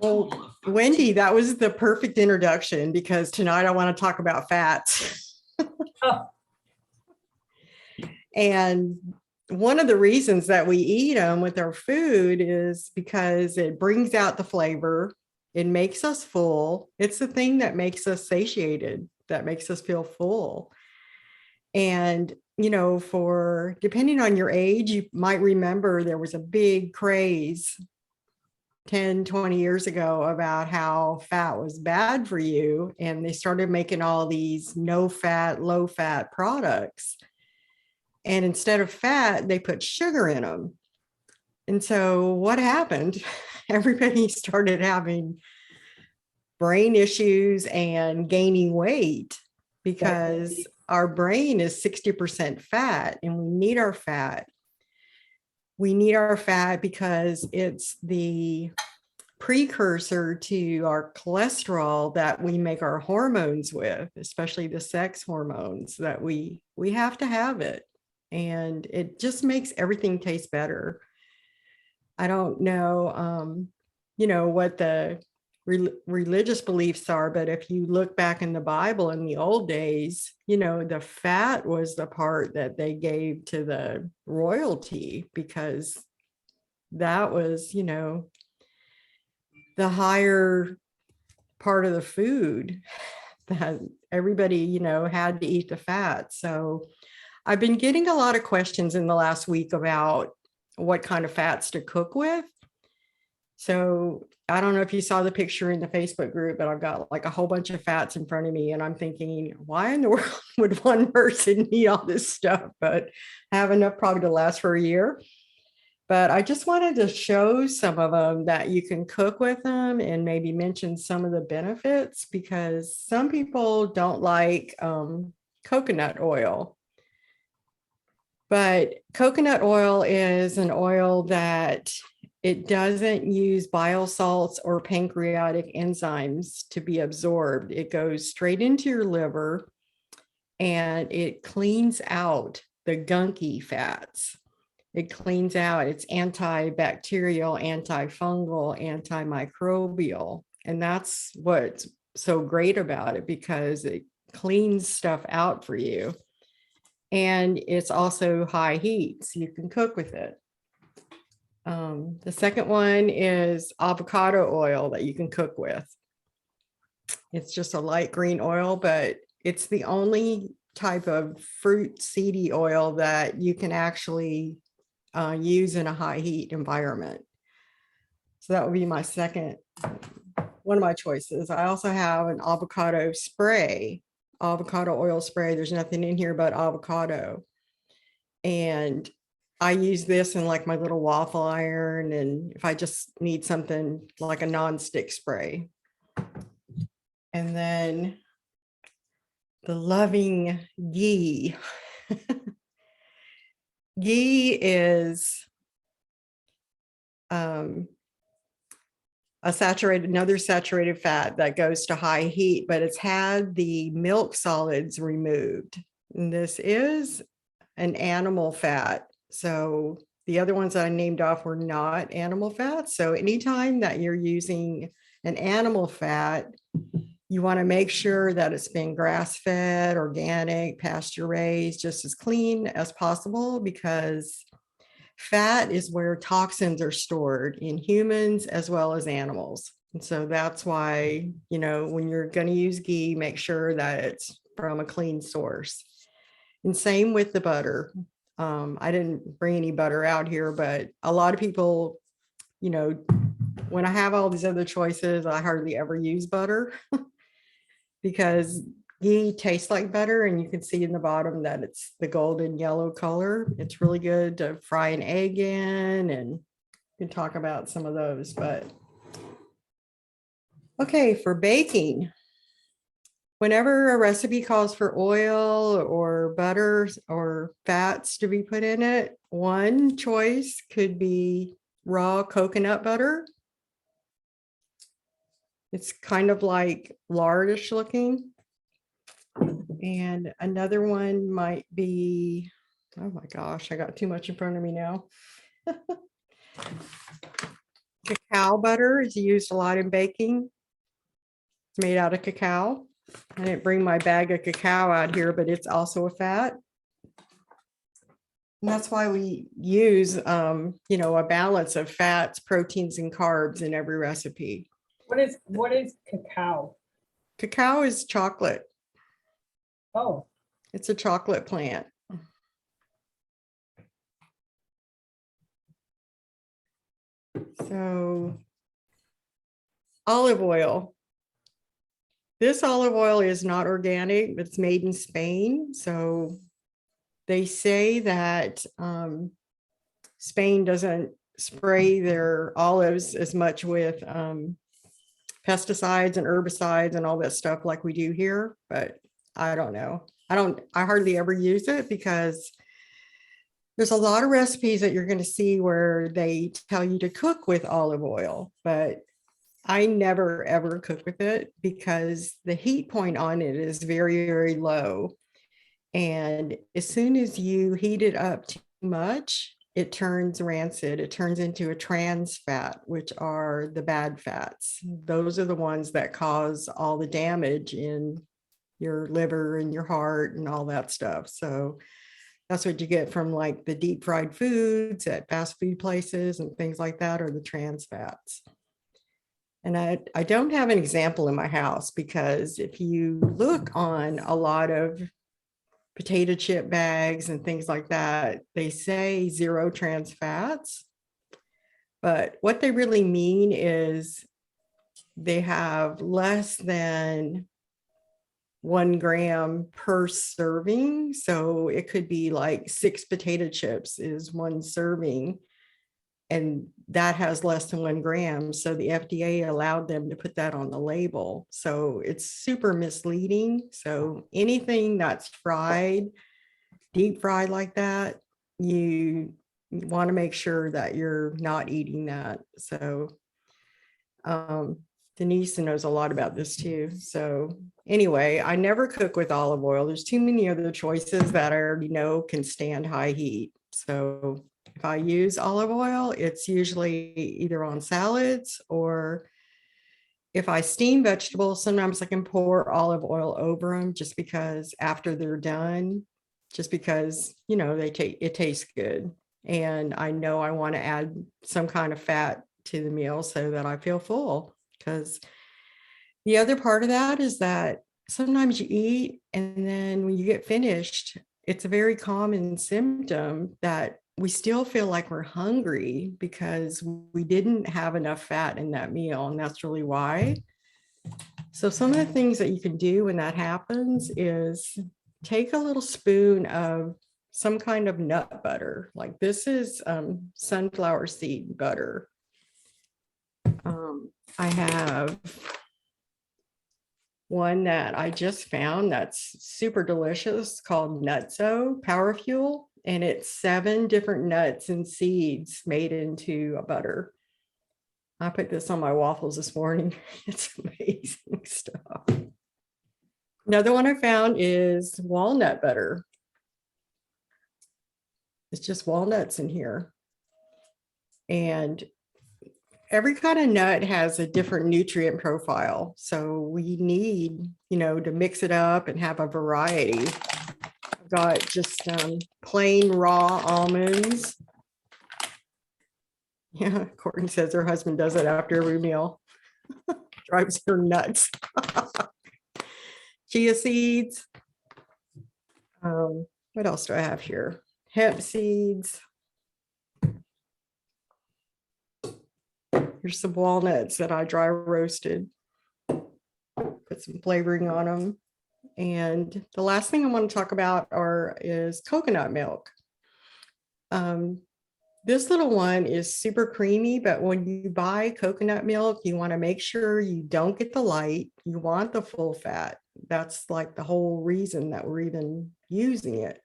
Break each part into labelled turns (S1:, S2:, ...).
S1: Well, Wendy, that was the perfect introduction because tonight I want to talk about fats.
S2: Oh.
S1: And one of the reasons that we eat them with our food is because it brings out the flavor. It makes us full. It's the thing that makes us satiated, that makes us feel full. And, you know, for depending on your age, you might remember there was a big craze 10, 20 years ago about how fat was bad for you. And they started making all these no fat, low fat products. And instead of fat, they put sugar in them. And so what happened? Everybody started having brain issues and gaining weight because our brain is 60% fat and we need our fat. We need our fat because it's the precursor to our cholesterol that we make our hormones with, especially the sex hormones that we have to have it. And it just makes everything taste better. I don't know, you know, what the religious beliefs are, but if you look back in the Bible in the old days, you know, the fat was the part that they gave to the royalty because that was, you know, the higher part of the food that everybody, you know, had to eat the fat. So I've been getting a lot of questions in the last week about what kind of fats to cook with. So I don't know if you saw the picture in the Facebook group, but I've got like a whole bunch of fats in front of me and I'm thinking, why in the world would one person need all this stuff? But I have enough probably to last for a year. But I just wanted to show some of them that you can cook with them and maybe mention some of the benefits because some people don't like coconut oil. But coconut oil is an oil that it doesn't use bile salts or pancreatic enzymes to be absorbed. It goes straight into your liver and it cleans out the gunky fats. It cleans out, it's antibacterial, antifungal, antimicrobial. And that's what's so great about it because it cleans stuff out for you. And it's also high heat, so you can cook with it. The second one is avocado oil that you can cook with. It's just a light green oil, but it's the only type of fruit seedy oil that you can actually use in a high heat environment. So that would be my second, one of my choices. I also have an avocado spray, avocado oil spray. There's nothing in here but avocado. And I use this in like my little waffle iron. And if I just need something like a non-stick spray. And then the loving ghee. Ghee is another saturated fat that goes to high heat, but it's had the milk solids removed. And this is an animal fat. So the other ones that I named off were not animal fats. So anytime that you're using an animal fat, you want to make sure that it's been grass-fed, organic, pasture-raised, just as clean as possible, because fat is where toxins are stored in humans as well as animals. And so that's why, you know, when you're going to use ghee, make sure that it's from a clean source. And same with the butter. I didn't bring any butter out here, but a lot of people, you know, when I have all these other choices, I hardly ever use butter because ghee tastes like butter, and you can see in the bottom that it's the golden yellow color. It's really good to fry an egg in, and we can talk about some of those. But okay, for baking, whenever a recipe calls for oil or butter or fats to be put in it, one choice could be raw coconut butter. It's kind of like lardish looking. And another one might be, oh my gosh, I got too much in front of me now. Cacao butter is used a lot in baking. It's made out of cacao. I didn't bring my bag of cacao out here, but it's also a fat. And that's why we use, a balance of fats, proteins, and carbs in every recipe.
S2: What is cacao?
S1: Cacao is chocolate.
S2: Oh,
S1: It's a chocolate plant. So olive oil. This olive oil is not organic. It's made in Spain. So they say that Spain doesn't spray their olives as much with pesticides and herbicides and all that stuff like we do here, but I don't know. I hardly ever use it because there's a lot of recipes that you're going to see where they tell you to cook with olive oil, but I never ever cook with it because the heat point on it is very, very low. And as soon as you heat it up too much, it turns rancid. It turns into a trans fat, which are the bad fats. Those are the ones that cause all the damage in your liver and your heart and all that stuff. So that's what you get from like the deep fried foods at fast food places and things like that, are the trans fats. And I don't have an example in my house because if you look on a lot of potato chip bags and things like that, they say 0 trans fats. But what they really mean is they have less than 1 gram per serving. So it could be like 6 potato chips is 1 serving. And that has less than 1 gram. So the FDA allowed them to put that on the label. So it's super misleading. So anything that's fried, deep fried like that, you want to make sure that you're not eating that. So Denise knows a lot about this too. So anyway, I never cook with olive oil. There's too many other choices that I already know can stand high heat. So if I use olive oil, it's usually either on salads, or if I steam vegetables, sometimes I can pour olive oil over them just because after they're done, just because, it tastes good. And I know I want to add some kind of fat to the meal so that I feel full. Because the other part of that is that sometimes you eat and then when you get finished, it's a very common symptom that we still feel like we're hungry because we didn't have enough fat in that meal. And that's really why. So some of the things that you can do when that happens is take a little spoon of some kind of nut butter. Like this is sunflower seed butter. I have one that I just found that's super delicious called Nutso Power Fuel. And it's 7 different nuts and seeds made into a butter. I put this on my waffles this morning. It's amazing stuff. Another one I found is walnut butter. It's just walnuts in here. And every kind of nut has a different nutrient profile. So we need, to mix it up and have a variety. I've got just plain raw almonds. Yeah, Courtney says her husband does it after every meal. Drives her nuts. Chia seeds. What else do I have here? Hemp seeds. Here's some walnuts that I dry roasted. Put some flavoring on them. And the last thing I want to talk about is coconut milk. This little one is super creamy, but when you buy coconut milk, you want to make sure you don't get the light. You want the full fat. That's like the whole reason that we're even using it.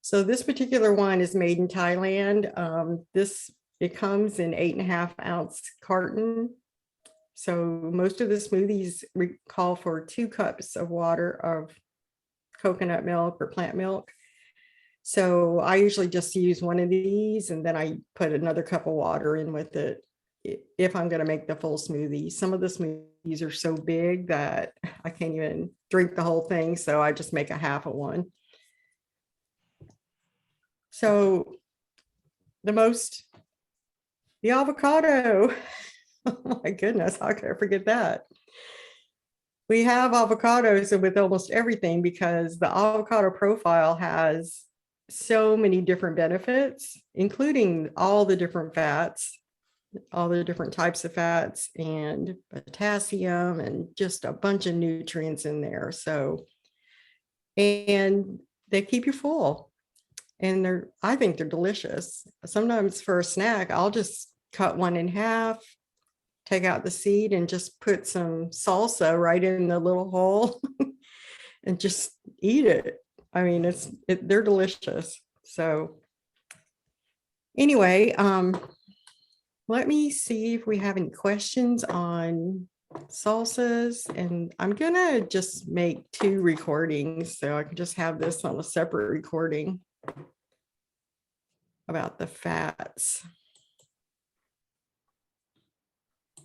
S1: So this particular one is made in Thailand. It comes in 8.5 ounce carton. So most of the smoothies call for 2 cups of water of coconut milk or plant milk. So I usually just use one of these and then I put another cup of water in with it if I'm going to make the full smoothie. Some of the smoothies are so big that I can't even drink the whole thing. So I just make a half of one. So the avocado, oh my goodness, how could I forget that? We have avocados with almost everything because the avocado profile has so many different benefits, including all the different fats, all the different types of fats and potassium and just a bunch of nutrients in there. So, and they keep you full and I think they're delicious. Sometimes for a snack, I'll just cut one in half, take out the seed and just put some salsa right in the little hole and just eat it. I mean, they're delicious. So anyway, let me see if we have any questions on salsas, and I'm gonna just make 2 recordings so I can just have this on a separate recording about the fats.